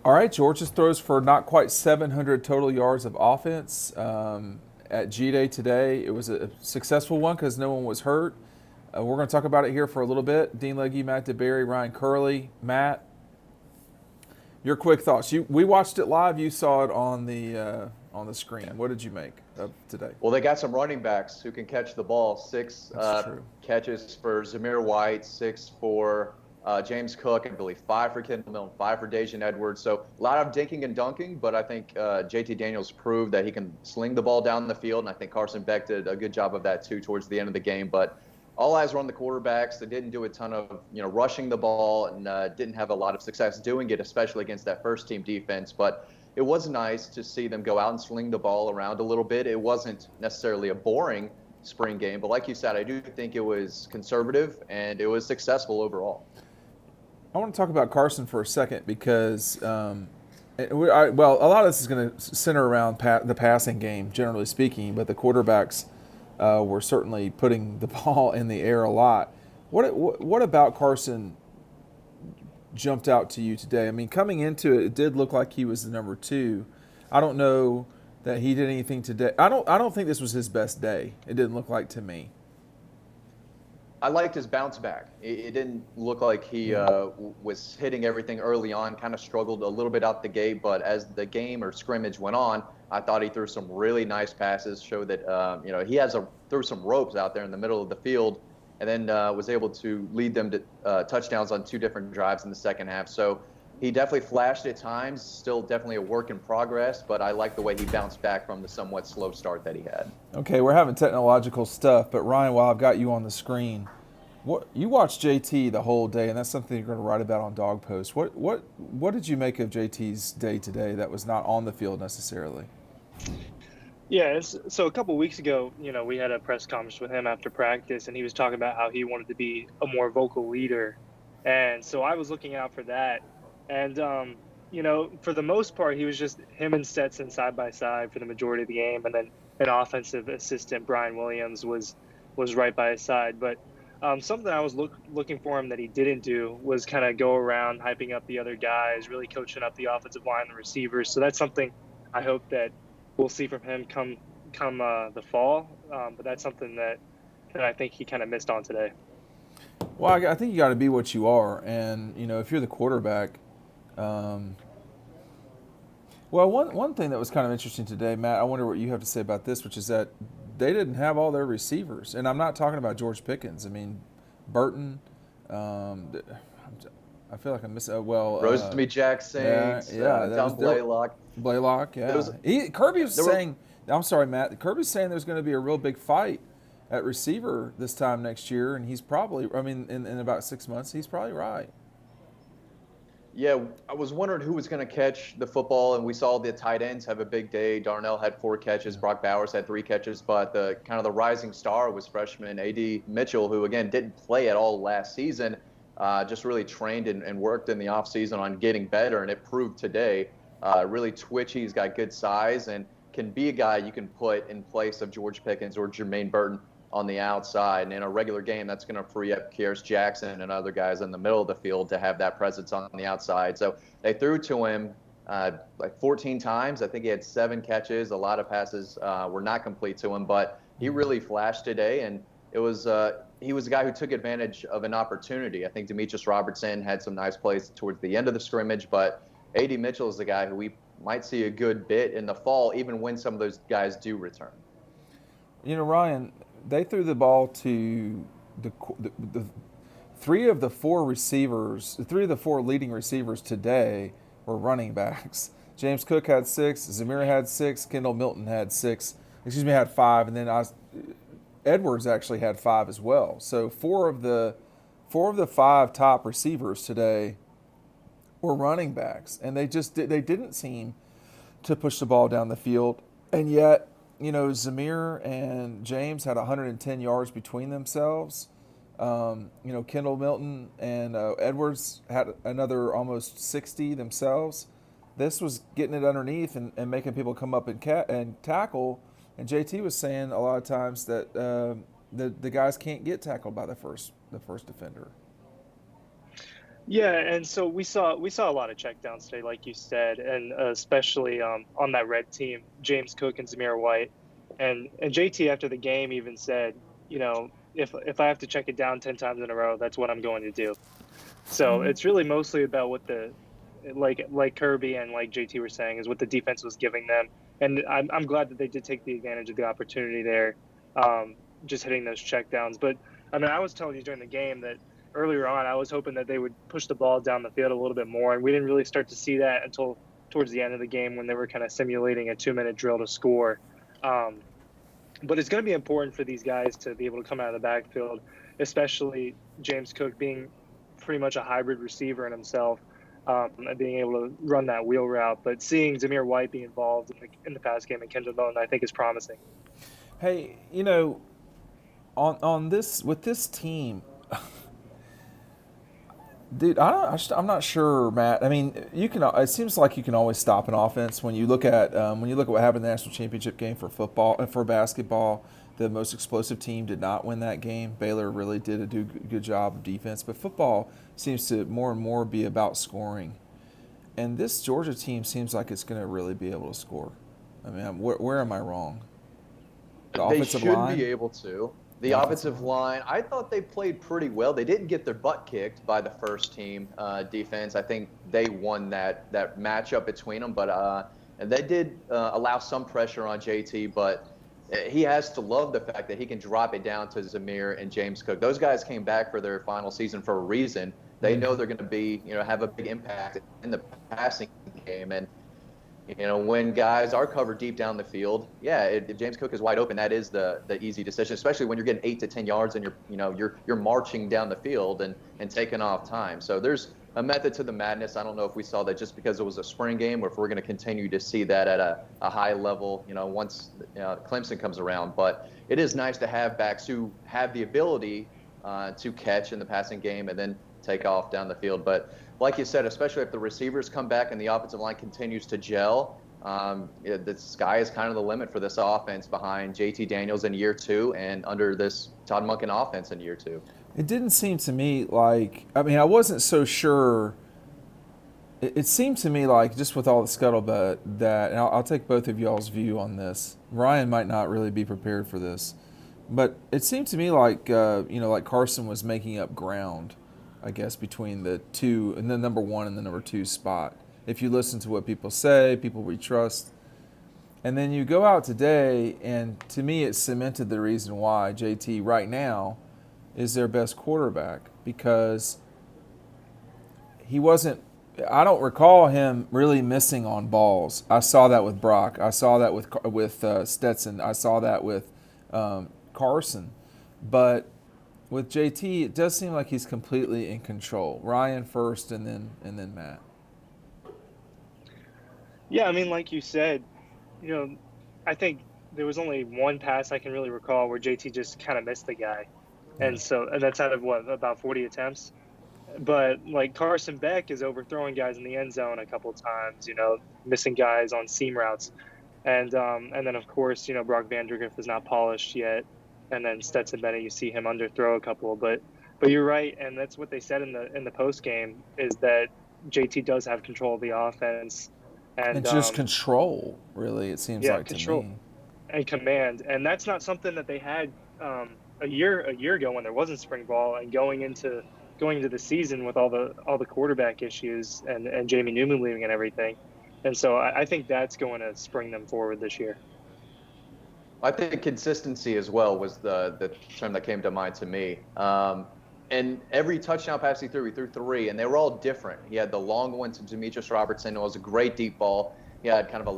All right, Georgia throws for not quite 700 total yards of offense at G-Day today. It was a successful one because no one was hurt. We're going to talk about it here for a little bit. Dean Legge, Matt DeBerry, Ryan Curley. Matt, your quick thoughts. We watched it live. You saw it on the screen. What did you make of today? Well, they got some running backs who can catch the ball. Six That's true. catches for Zamir White, six for James Cook, I believe 5 for Kendall Milton, 5 for Dacian Edwards. So a lot of dinking and dunking, but I think JT Daniels proved that he can sling the ball down the field, and I think Carson Beck did a good job of that too towards the end of the game. But all eyes were on the quarterbacks. They didn't do a ton of rushing the ball and didn't have a lot of success doing it, especially against that first team defense. But it was nice to see them go out and sling the ball around a little bit. It wasn't necessarily a boring spring game, but like you said, I do think it was conservative and it was successful overall. I want to talk about Carson for a second because, a lot of this is going to center around the passing game, generally speaking, but the quarterbacks were certainly putting the ball in the air a lot. What about Carson jumped out to you today? I mean, coming into it, it did look like he was the number 2. I don't know that he did anything today. I don't think this was his best day. It didn't look like to me. I liked his bounce back. It didn't look like he was hitting everything early on, kind of struggled a little bit out the gate, but as the game or scrimmage went on, I thought he threw some really nice passes, showed that he threw some ropes out there in the middle of the field, and then was able to lead them to touchdowns on 2 different drives in the second half. So he definitely flashed at times, still definitely a work in progress, but I like the way he bounced back from the somewhat slow start that he had. Okay, we're having technological stuff, but Ryan, while I've got you on the screen, you watched JT the whole day, and that's something you're going to write about on Dog Post. What did you make of JT's day today that was not on the field necessarily? Yeah, so a couple of weeks ago, we had a press conference with him after practice, and he was talking about how he wanted to be a more vocal leader. And so I was looking out for that. And, for the most part, he was just him and Stetson side by side for the majority of the game. And then an offensive assistant, Brian Williams, was right by his side. But something I was looking for him that he didn't do was kind of go around hyping up the other guys, really coaching up the offensive line, the receivers. So that's something I hope that we'll see from him come the fall. But that's something that I think he kind of missed on today. Well, I think you got to be what you are. And, if you're the quarterback, one thing that was kind of interesting today, Matt, I wonder what you have to say about this, which is that they didn't have all their receivers. And I'm not talking about George Pickens. I mean, Burton, I feel like I'm missing, Rosemary Jackson, Don Blaylock. Blaylock, yeah. Kirby was saying, I'm sorry, Matt, Kirby's saying there's going to be a real big fight at receiver this time next year, and he's probably, in about 6 months, he's probably right. Yeah, I was wondering who was going to catch the football, and we saw the tight ends have a big day. Darnell had 4 catches, Brock Bowers had 3 catches, but the rising star was freshman A.D. Mitchell, who again didn't play at all last season, just really trained and worked in the offseason on getting better, and it proved today. Really twitchy, he's got good size, and can be a guy you can put in place of George Pickens or Jermaine Burton on the outside. And in a regular game, that's going to free up Kearis Jackson and other guys in the middle of the field to have that presence on the outside. So they threw to him like 14 times. I think he had 7 catches. A lot of passes were not complete to him, but he really flashed today. And he was a guy who took advantage of an opportunity. I think Demetrius Robertson had some nice plays towards the end of the scrimmage, but A.D. Mitchell is the guy who we might see a good bit in the fall, even when some of those guys do return. Ryan, they threw the ball to the 3 of the 4 receivers. 3 of the 4 leading receivers today were running backs. James Cook had 6, Zamir had 6, Kendall Milton had 5, and then Edwards actually had 5 as well. So 4 of the 5 top receivers today were running backs, and they didn't seem to push the ball down the field, and yet. Zamir and James had 110 yards between themselves. Kendall Milton and Edwards had another almost 60 themselves. This was getting it underneath and making people come up and tackle. And JT was saying a lot of times that the guys can't get tackled by the first defender. Yeah, and so we saw a lot of checkdowns today, like you said, and especially on that red team, James Cook and Zamir White, and JT after the game even said, if I have to check it down 10 times in a row, that's what I'm going to do. So it's really mostly about what the like Kirby and like JT were saying is what the defense was giving them, and I'm glad that they did take the advantage of the opportunity there, just hitting those checkdowns. But I mean, I was telling you during the game that earlier on, I was hoping that they would push the ball down the field a little bit more, and we didn't really start to see that until towards the end of the game when they were kind of simulating a 2-minute drill to score. Um, but it's going to be important for these guys to be able to come out of the backfield, especially James Cook being pretty much a hybrid receiver in himself, and being able to run that wheel route. But seeing Zamir White be involved in the pass game and Kendall Milton, I think is promising. Hey, on this with this team, dude, I'm not sure, Matt. I mean, you can. It seems like you can always stop an offense when you look at what happened in the national championship game for football and for basketball. The most explosive team did not win that game. Baylor really did a good job of defense, but football seems to more and more be about scoring. And this Georgia team seems like it's going to really be able to score. I mean, where am I wrong? The They offensive should line. be able to. The The offensive offensive line, I thought they played pretty well. They didn't get their butt kicked by the first team defense. I think they won that matchup between them, but and they did allow some pressure on JT, but he has to love the fact that he can drop it down to Zamir and James Cook. Those guys came back for their final season for a reason. They know they're going to be, have a big impact in the passing game, and when guys are covered deep down the field, yeah, if James Cook is wide open, that is the easy decision, especially when you're getting 8 to 10 yards and you're marching down the field and taking off time. So there's a method to the madness. I don't know if we saw that just because it was a spring game or if we're going to continue to see that at a high level, once Clemson comes around. But it is nice to have backs who have the ability to catch in the passing game and then take off down the field. But like you said, especially if the receivers come back and the offensive line continues to gel, the sky is kind of the limit for this offense behind JT Daniels in year 2 and under this Todd Monken offense in year 2. It didn't seem to me like, I mean, I wasn't so sure. It seemed to me like, just with all the scuttlebutt, that, and I'll take both of y'all's view on this. Ryan might not really be prepared for this, but it seemed to me like, like Carson was making up ground, I guess, between the two, and the number 1 and the number 2 spot. If you listen to what people say, people we trust. And then you go out today, and to me it cemented the reason why JT right now is their best quarterback, because he wasn't, I don't recall him really missing on balls. I saw that with Brock. I saw that with Stetson. I saw that with Carson. But with JT, it does seem like he's completely in control. Ryan first, and then Matt. Yeah, I mean, like you said, I think there was only one pass I can really recall where JT just kind of missed the guy, and that's out of about 40 attempts. But like Carson Beck is overthrowing guys in the end zone a couple of times, missing guys on seam routes, and then of course Brock Vandagriff is not polished yet, and then Stetson Bennett, you see him underthrow a couple, but you're right, and that's what they said in the post game is that JT does have control of the offense, And and just control, really, it seems like control to me. and command, and that's not something that they had a year ago when there wasn't spring ball, and going into the season with all the quarterback issues and Jamie Newman leaving and everything. And so I think that's going to spring them forward this year. I think consistency as well was the term that came to mind to me. And every touchdown pass he threw 3, and they were all different. He had the long one to Demetrius Robertson. It was a great deep ball. He had kind of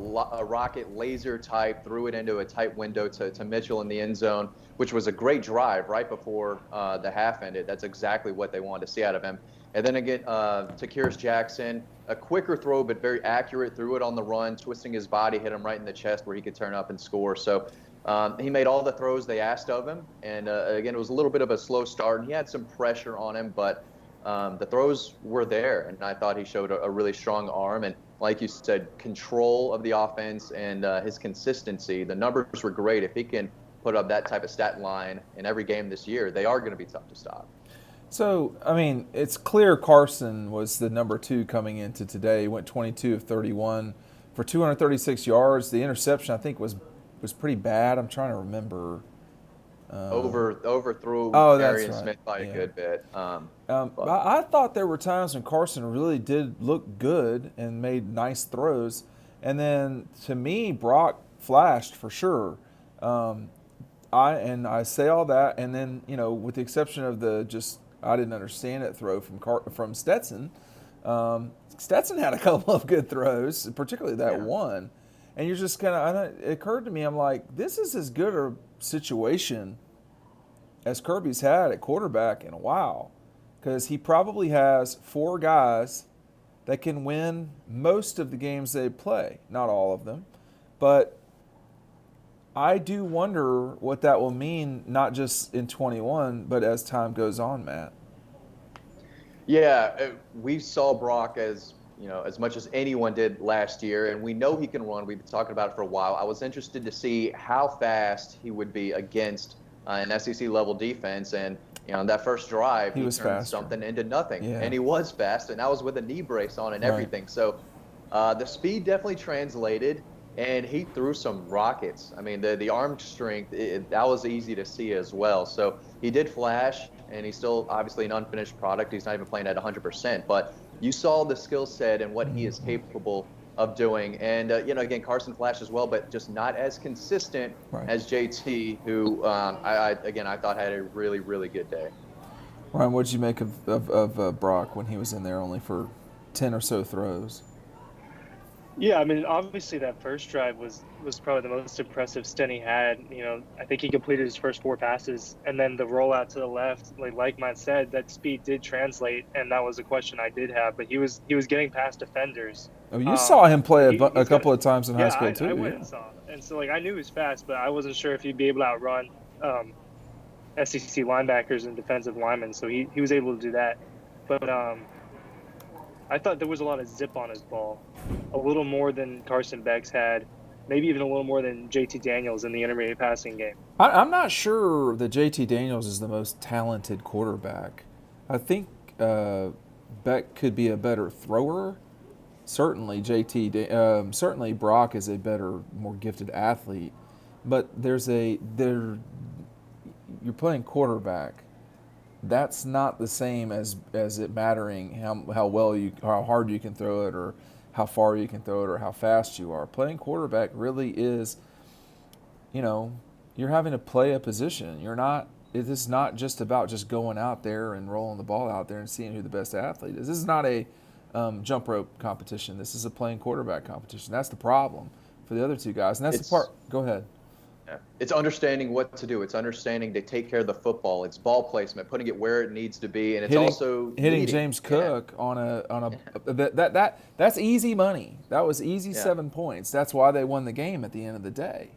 a rocket laser type, threw it into a tight window to Mitchell in the end zone, which was a great drive right before the half ended. That's exactly what they wanted to see out of him. And then again, to Kearis Jackson, a quicker throw, but very accurate, threw it on the run, twisting his body, hit him right in the chest where he could turn up and score. So he made all the throws they asked of him. And again, it was a little bit of a slow start, and he had some pressure on him, but the throws were there. And I thought he showed a really strong arm. And like you said, control of the offense and his consistency. The numbers were great. If he can put up that type of stat line in every game this year, they are going to be tough to stop. So, I mean, it's clear Carson was the number 2 coming into today. He went 22 of 31 for 236 yards. The interception, I think, was pretty bad. I'm trying to remember. Overthrew Oh, that's Arian right. Smith by a Yeah. good bit. But But I thought there were times when Carson really did look good and made nice throws. And then, to me, Brock flashed for sure. Um, I say all that, and then with the exception of the just I didn't understand it throw from Stetson. Stetson had a couple of good throws, particularly that yeah, one, and you're just kind of. It occurred to me, I'm like, this is as good a situation as Kirby's had at quarterback in a while, because he probably has 4 guys that can win most of the games they play, not all of them, but I do wonder what that will mean, not just in 21, but as time goes on, Matt. yeah. We saw Brock as much as anyone did last year, and we know he can run. We've been talking about it for a while. I was interested to see how fast he would be against an SEC level defense, and that first drive He he was turned faster. something into nothing, Yeah. and he was fast, and that was with a knee brace on and Right. everything. So the speed definitely translated, and he threw some rockets. I mean, the arm strength, that was easy to see as well. So he did flash, and he's still obviously an unfinished product. He's not even playing at 100%, but you saw the skill set and what he is capable of doing. And, again, Carson flashed as well, but just not as consistent Right. as JT, who, I thought had a really, really good day. Ryan, what did you make of Brock when he was in there only for 10 or so throws? Yeah, I mean, obviously that first drive was probably the most impressive stint he had. I think he completed his first 4 passes, and then the rollout to the left, like Matt said, that speed did translate, and that was a question I did have. But he was getting past defenders. Oh, you saw him play a He's got couple of times in high yeah, school I too. went Yeah. and saw, and so I knew he was fast, but I wasn't sure if he'd be able to outrun SEC linebackers and defensive linemen. So he was able to do that, but I thought there was a lot of zip on his ball, a little more than Carson Beck's had, maybe even a little more than JT Daniels in the intermediate passing game. I'm not sure that JT Daniels is the most talented quarterback. I think Beck could be a better thrower. Certainly, certainly Brock is a better, more gifted athlete. But you're playing quarterback. That's not the same as it mattering how hard you can throw it, or how far you can throw it, or how fast you are. Playing quarterback really is, you know, you're having to play a position. It is not just about just going out there and rolling the ball out there and seeing who the best athlete is. This is not a jump rope competition. This is a playing quarterback competition. That's the problem for the other 2 guys, and that's the part. Go ahead. Yeah. It's understanding what to do. It's understanding to take care of the football. It's ball placement, putting it where it needs to be, and it's also Hitting leading. James Cook on a that's easy money. That was easy Yeah. 7 points. That's why they won the game at the end of the day.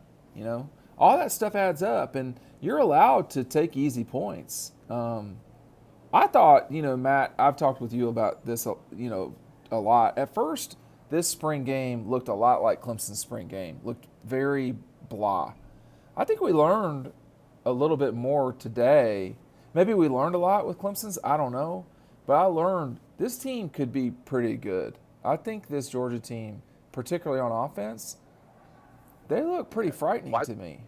All that stuff adds up, and you're allowed to take easy points. I thought, Matt, I've talked with you about this, a lot. At first, this spring game looked a lot like Clemson's spring game. Looked very blah. I think we learned a little bit more today. Maybe we learned a lot with Clemson's. I don't know. But I learned this team could be pretty good. I think this Georgia team, particularly on offense, they look pretty frightening to me.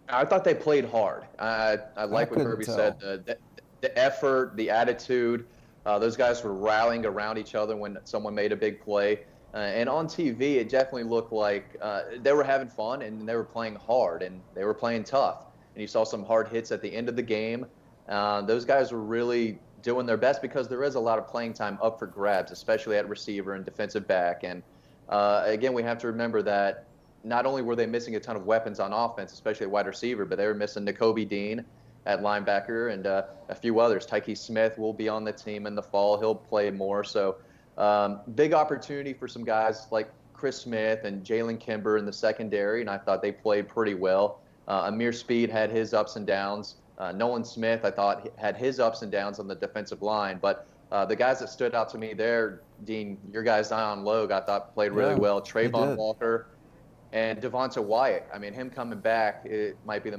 I thought they played hard. I like what couldn't Kirby tell. said. The effort, the attitude. Those guys were rallying around each other when someone made a big play. And on TV, it definitely looked like they were having fun and they were playing hard and they were playing tough. And you saw some hard hits at the end of the game. Those guys were really doing their best because there is a lot of playing time up for grabs, especially at receiver and defensive back. And again, we have to remember that not only were they missing a ton of weapons on offense, especially at wide receiver, but they were missing N'Kobe Dean at linebacker and a few others. Tyke Smith will be on the team in the fall. He'll play more. So big opportunity for some guys like Chris Smith and Jalen Kimber in the secondary, and I thought they played pretty well. Amir Speed had his ups and downs. Nolan Smith, I thought, had his ups and downs on the defensive line. But the guys that stood out to me there, Dean, your guy Zion Logue, I thought played really well. Trayvon Walker and Devonta Wyatt. I mean, him coming back, it might be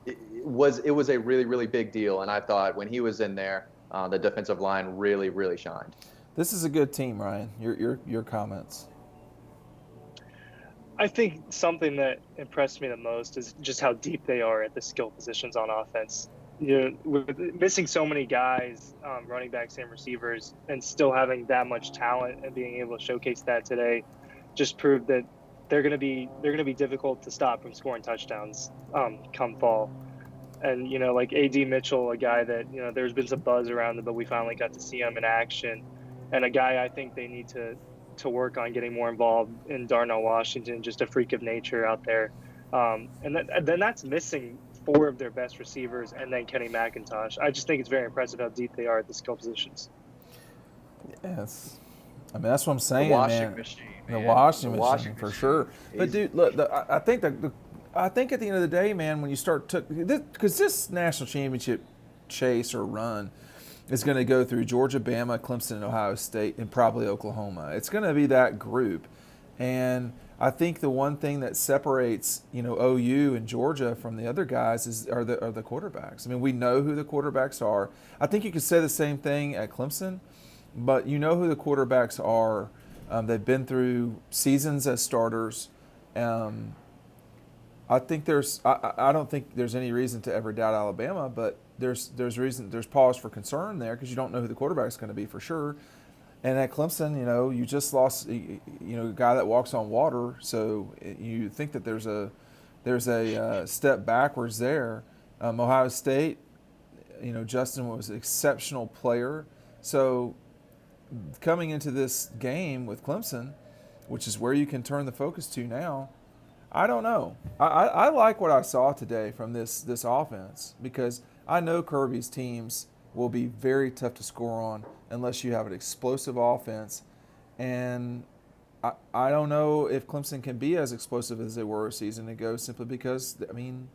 it was a really, really big deal. And I thought when he was in there, the defensive line really, really shined. This is a good team, Ryan. Your comments. I think something that impressed me the most is just how deep they are at the skill positions on offense. With missing so many guys, running backs and receivers, and still having that much talent and being able to showcase that today, just proved that they're going to be difficult to stop from scoring touchdowns come fall. And like A.D. Mitchell, a guy that there's been some buzz around him, but we finally got to see him in action, and a guy I think they need to work on getting more involved in. Darnell Washington, just a freak of nature out there. Then that's missing 4 of their best receivers and then Kenny McIntosh. I just think it's very impressive how deep they are at the skill positions. Yes. I mean, that's what I'm saying, The washing man. machine, The man. washing The machine, washing for machine. sure. But, dude, look, I think I think at the end of the day, man, when you start because this national championship chase or run is going to go through Georgia, Bama, Clemson, and Ohio State, and probably Oklahoma. It's going to be that group. And I think the one thing that separates, OU and Georgia from the other guys are the quarterbacks. I mean, we know who the quarterbacks are. I think you could say the same thing at Clemson, but you know who the quarterbacks are. They've been through seasons as starters. I think I don't think there's any reason to ever doubt Alabama, but there's pause for concern there because you don't know who the quarterback's going to be for sure. And at Clemson, you just lost, a guy that walks on water, so you think that there's a step backwards there. Ohio State, Justin was an exceptional player, so coming into this game with Clemson, which is where you can turn the focus to now. I don't know. I like what I saw today from this offense because I know Kirby's teams will be very tough to score on unless you have an explosive offense. And I don't know if Clemson can be as explosive as they were a season ago simply because, I mean,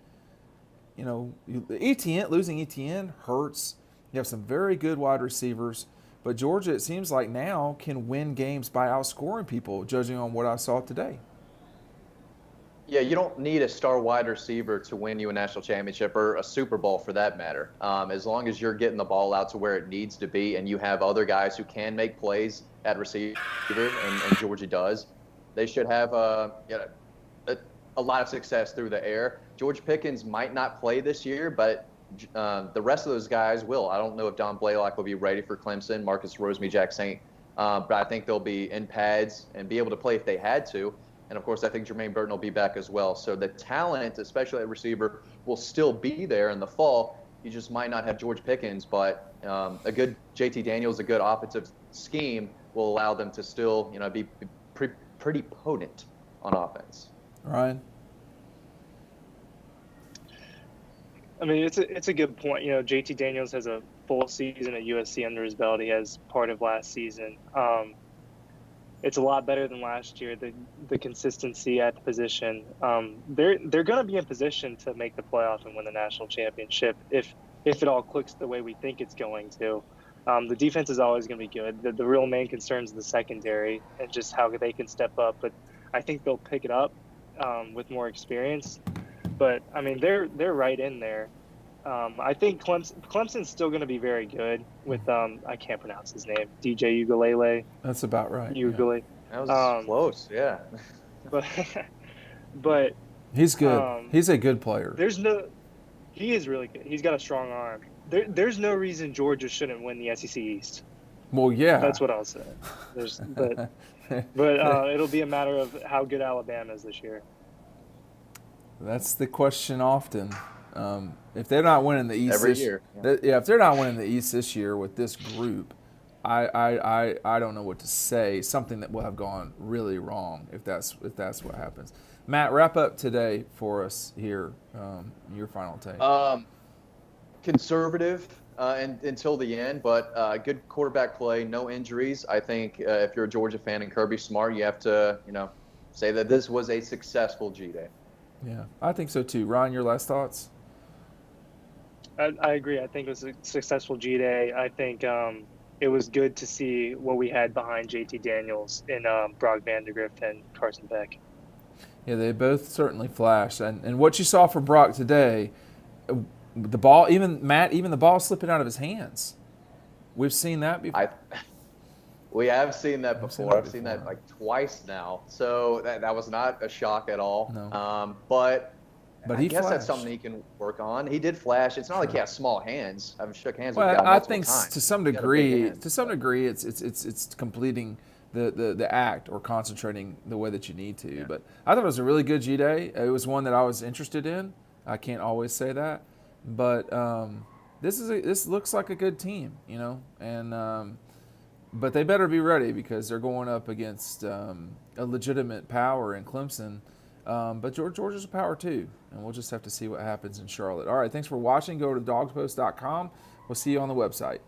losing ETN hurts. You have some very good wide receivers. But Georgia, it seems like now, can win games by outscoring people, judging on what I saw today. Yeah, you don't need a star wide receiver to win you a national championship or a Super Bowl for that matter. As long as you're getting the ball out to where it needs to be and you have other guys who can make plays at receiver, and Georgia does, they should have a lot of success through the air. George Pickens might not play this year, but the rest of those guys will. I don't know if Don Blaylock will be ready for Clemson, Marcus Rosemy, Jack Saint, but I think they'll be in pads and be able to play if they had to. And, of course, I think Jermaine Burton will be back as well. So the talent, especially at receiver, will still be there in the fall. You just might not have George Pickens, but a good JT Daniels, a good offensive scheme will allow them to still, be pretty potent on offense. Ryan? I mean, it's a good point. JT Daniels has a full season at USC under his belt. He has part of last season. It's a lot better than last year. The consistency at the position. They're going to be in position to make the playoff and win the national championship if it all clicks the way we think it's going to. The defense is always going to be good. The real main concern is the secondary and just how they can step up. But I think they'll pick it up with more experience. But I mean, they're right in there. I think Clemson's still going to be very good with I can't pronounce his name, DJ Ugalele. That's about right. Ugalele. Yeah. That was close, yeah. But he's good. He's a good player. He is really good. He's got a strong arm. There's no reason Georgia shouldn't win the SEC East. Well, yeah. That's what I'll say. But it'll be a matter of how good Alabama is this year. That's the question often. If they're not winning the East every year, if they're not winning the East this year with this group, I don't know what to say. Something that will have gone really wrong if that's what happens. Matt, wrap up today for us here. Your final take. Conservative until the end, but good quarterback play, no injuries. I think if you're a Georgia fan and Kirby Smart, you have to say that this was a successful G-Day. Yeah, I think so too. Ryan, your last thoughts? I agree. I think it was a successful G-Day. I think it was good to see what we had behind JT Daniels and Brock Vandegrift and Carson Beck. Yeah, they both certainly flashed. And what you saw from Brock today, the ball, even the ball slipping out of his hands. We've seen that before. We have seen that before. I've seen that before. like twice now. So that was not a shock at all. No. But But I he guess flashed. that's something he can work on. He did flash. It's not like he has small hands. I've shook hands with the Well, guy I multiple think times. to some He's got a big degree, hand, but- it's completing the act or concentrating the way that you need to. Yeah. But I thought it was a really good G-Day. It was one that I was interested in. I can't always say that, but this looks like a good team, you know, and but they better be ready because they're going up against a legitimate power in Clemson. But Georgia's a power too, and we'll just have to see what happens in Charlotte. All right, thanks for watching. Go to dogspost.com. We'll see you on the website.